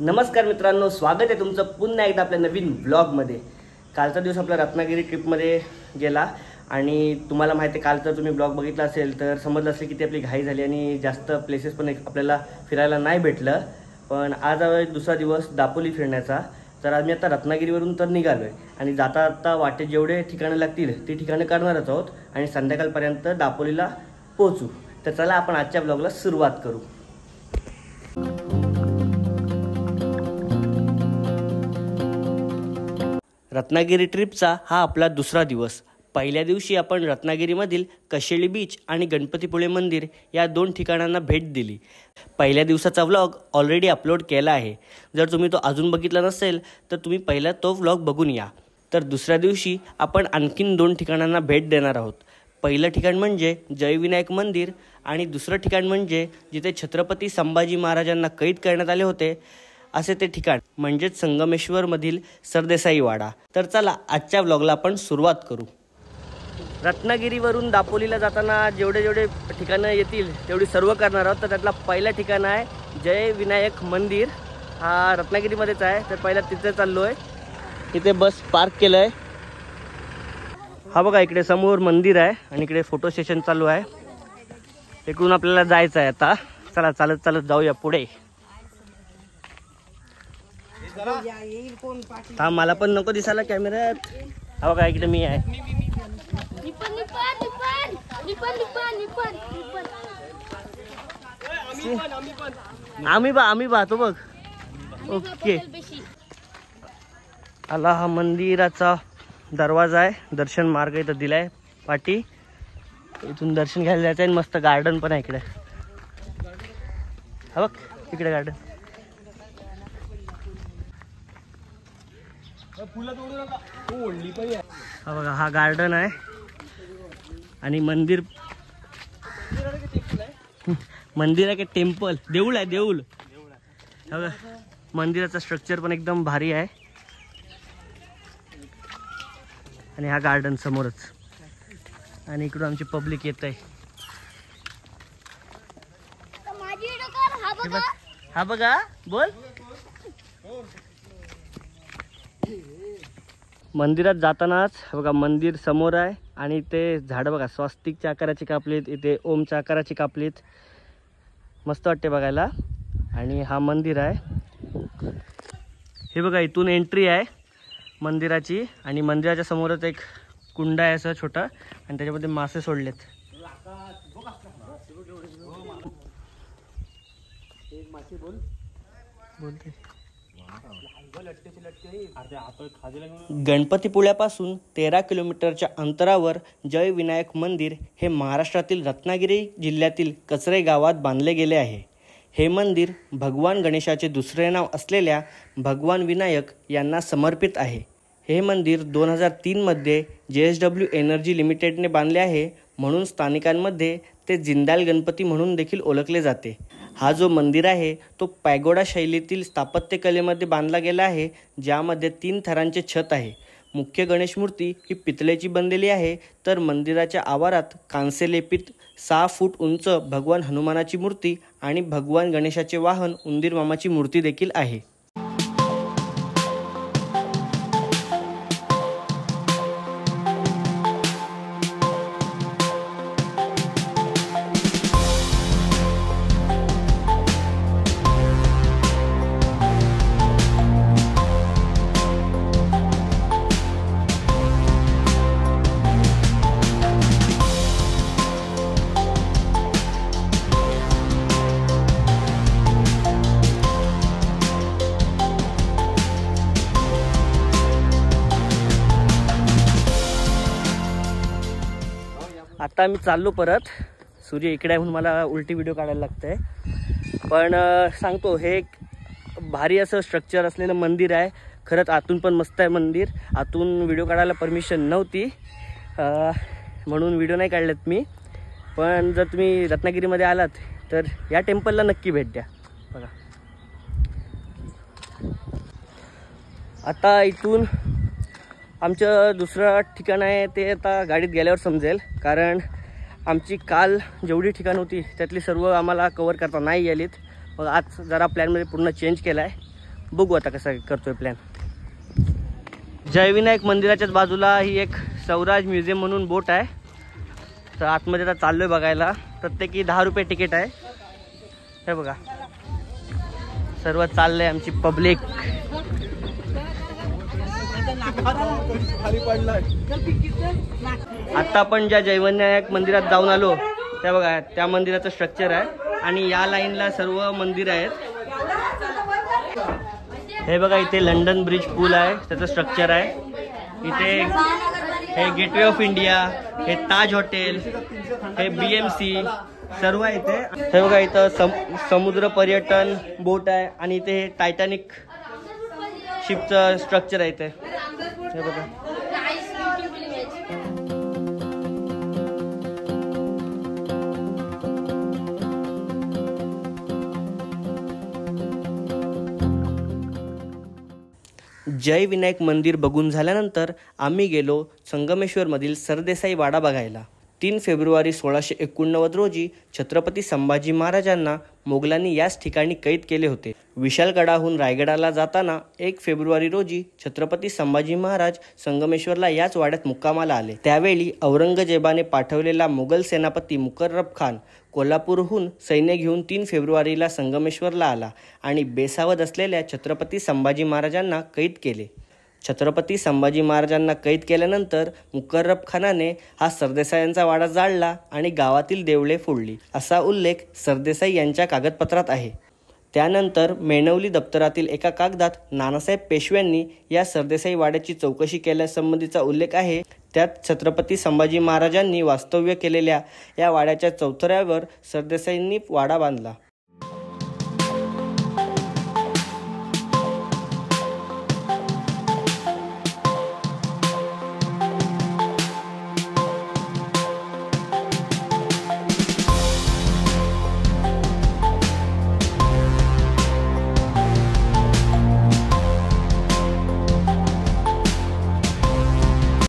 नमस्कार मित्रांनो, स्वागत आहे तुमचं पुन्हा एकदा आपल्या नवीन व्लॉगमध्ये। कालचा दिवस आपला रत्नागिरी ट्रिपमध्ये गेला आणि तुम्हाला माहिती आहे, कालचा तुम्ही ब्लॉग बघितला असेल तर समजलं असेल की ती आपली घाई झाली आणि जास्त प्लेसेस पण आपल्याला फिरायला नाही भेटलं। पण आज आहे दुसरा दिवस दापोली फिरण्याचा। तर आम्ही आता रत्नागिरीवरून तर निघालो आहे आणि जाता जाता वाटेत जेवढे ठिकाणं लागतील ती ठिकाणं करणारच आहोत आणि संध्याकाळपर्यंत दापोलीला पोहोचू। तर चला आपण आजच्या ब्लॉगला सुरुवात करू। रत्नागिरी ट्रिपचा हा आपला दुसरा दिवस। पहिल्या दिवशी आपण रत्नागिरीमधील कशेळी बीच आणि गणपतीपुळे मंदिर या दोन ठिकाणांना भेट दिली। पहिल्या दिवसाचा व्लॉग ऑलरेडी अपलोड केला आहे, जर तुम्ही तो अजून बघितला नसेल तर तुम्ही पहिला तो व्लॉग बघून या। तर दुसऱ्या दिवशी आपण आणखीन दोन ठिकाणांना भेट देणार आहोत। पहिलं ठिकाण म्हणजे जयविनायक मंदिर आणि दुसरं ठिकाण म्हणजे जिथे छत्रपती संभाजी महाराजांना कैद करण्यात आले होते असे ते ठिकाण म्हणजेच संगमेश्वरमधील सरदेसाई वाडा। तर चला आजच्या व्लॉगला आपण सुरुवात करू। रत्नागिरीवरून दापोलीला जाताना जेवढे ठिकाणं येतील तेवढी सर्व करणार आहोत। तर त्यातला पहिला ठिकाण आहे जय विनायक मंदिर। हा रत्नागिरीमध्येच आहे, तर पहिला तिथे चाललो आहे। इथे बस पार्क केलं आहे। हा बघा, इकडे समोर मंदिर आहे आणि इकडे फोटो सेशन चालू आहे। इकडून आपल्याला जायचं आहे आता। चला चालत चालत जाऊया पुढे। हा मला पण नको दिसायला कॅमेऱ्यात। हा बघा, इकडे मी आहे। आम्ही पाहतो बघ। ओके, आला हा मंदिराचा दरवाजा आहे। दर्शन मार्ग इथं दिलाय पाठी, इथून दर्शन घ्यायला जायचं आहे। मस्त गार्डन पण आहे इकडे। हा बघ, इकडे गार्डन। हा बघा, हा गार्डन आहे आणि मंदिर आहे की टेम्पल, देऊळ आहे, देऊळ। हा बघा, मंदिराचा स्ट्रक्चर पण एकदम भारी आहे आणि हा गार्डन समोरच। आणि इकडून आमची पब्लिक येत आहे। हा बघा, बोल। मंदिरात जातानाच बघा मंदिर समोर आहे आणि ते झाड बघा स्वास्तिकच्या आकाराची कापलीत, इथे ओमच्या आकाराची कापलीत। मस्त वाटते बघायला। आणि हा मंदिर आहे, हे बघा इथून एंट्री आहे मंदिराची आणि मंदिराच्या समोरच एक कुंड आहे असं छोटा आणि त्याच्यामध्ये मासे सोडलेत। गणपतीपुळ्यापासून 13 किलोमीटरच्या अंतरावर जय विनायक मंदिर हे महाराष्ट्रातील रत्नागिरी जिल्ह्यातील कचरे गावात बांधले गेले आहे। हे मंदिर भगवान गणेशाचे दुसरे नाव असलेल्या भगवान विनायक यांना समर्पित आहे। हे मंदिर 2003 मध्ये JSW एनर्जी लिमिटेडने बांधले आहे, म्हणून स्थानिकांमध्ये ते जिंदाल गणपती म्हणून देखील ओळखले जाते। हा जो मंदिर आहे तो पॅगोडा शैलीतील स्थापत्यकलेमध्ये बांधला गेला आहे, ज्यामध्ये 3 थरांचे छत आहे। मुख्य गणेश मूर्ती ही पितळेची बनलेली आहे, तर मंदिराच्या आवारात कांस्यलेपित 6 फूट उंच भगवान हनुमानाची मूर्ती आणि भगवान गणेशाचे वाहन उंदीर मामाची मूर्ती देखील आहे। आता मी चाललो परत। सूर्य इकडे आहे म्हणून मला उलटी व्हिडिओ काढायला लागतंय, पण सांगतो हे एक भारी असं स्ट्रक्चर असलेलं मंदिर आहे। खरंच आतून पण मस्त आहे मंदिर। आतून व्हिडिओ काढायला परमिशन नव्हती म्हणून व्हिडिओ नाही काढलेत मी। पण जर तुम्ही रत्नागिरीमध्ये आलात तर या टेम्पलला नक्की भेट द्या। बघा, आता इथून आमचं दुसरं ठिकाण आहे ते आता गाडीत गेल्यावर समजेल, कारण आमची काल जेवढी ठिकाण होती त्यातली सर्व आम्हाला कव्हर करता नाही आलीत। मग आज जरा प्लॅनमध्ये पूर्ण चेंज केला आहे, बघू आता कसा करतोय प्लॅन. जयविनायक मंदिराच्याच बाजूला ही एक स्वराज म्युझियम म्हणून बोट आहे. तर आतमध्ये आता चाललोय बघायला. प्रत्येकी 10 रुपये तिकीट आहे. हे बघा सर्व चाललंय आमची पब्लिक. आता आपण ज्या जयविनायक मंदिरात जाऊन आलो त्या बघा त्या मंदिराचं स्ट्रक्चर आहे आणि या लाईनला सर्व मंदिर आहेत. हे बघा इथे लंडन ब्रिज पूल आहे त्याचं स्ट्रक्चर आहे. इथे हे गेटवे ऑफ इंडिया, हे ताज हॉटेल, हे BMC सर्व आहे इथे. हे बघा इथं समुद्र पर्यटन बोट आहे आणि इथे टायटॅनिक शिपचं स्ट्रक्चर आहे इथे. हे बघा जय विनायक मंदिर बघून झाल्यानंतर आम्ही गेलो संगमेश्वरमधील सरदेसाई वाडा बघायला. 3 फेब्रुवारी 1689 रोजी छत्रपती संभाजी महाराजांना मोगलांनी याच ठिकाणी कैद केले होते. विशाळगडाहून रायगडाला जाताना 1 फेब्रुवारी रोजी छत्रपती संभाजी महाराज संगमेश्वरला याच वाड्यात मुक्कामाला आले. त्यावेळी औरंगजेबाने पाठवलेला मोगल सेनापती मुकर्रब खान कोल्हापूरहून सैन्य घेऊन 3 फेब्रुवारीला संगमेश्वरला आला आणि बेसावध असलेल्या छत्रपती संभाजी महाराजांना कैद केले. छत्रपती संभाजी महाराजांना कैद केल्यानंतर मुकर्रब खानाने हा सरदेसाईंचा वाडा जाळला आणि गावातील देवळे फोडली असा उल्लेख सरदेसाई यांच्या कागदपत्रात आहे. त्यानंतर मेणवली दप्तरातील एका कागदात नानासाहेब पेशव्यांनी या सरदेसाई वाड्याची चौकशी केल्यासंबंधीचा उल्लेख आहे. त्यात छत्रपती संभाजी महाराजांनी वास्तव्य केलेल्या या वाड्याच्या चौथऱ्यावर सरदेसाईंनी वाडा बांधला.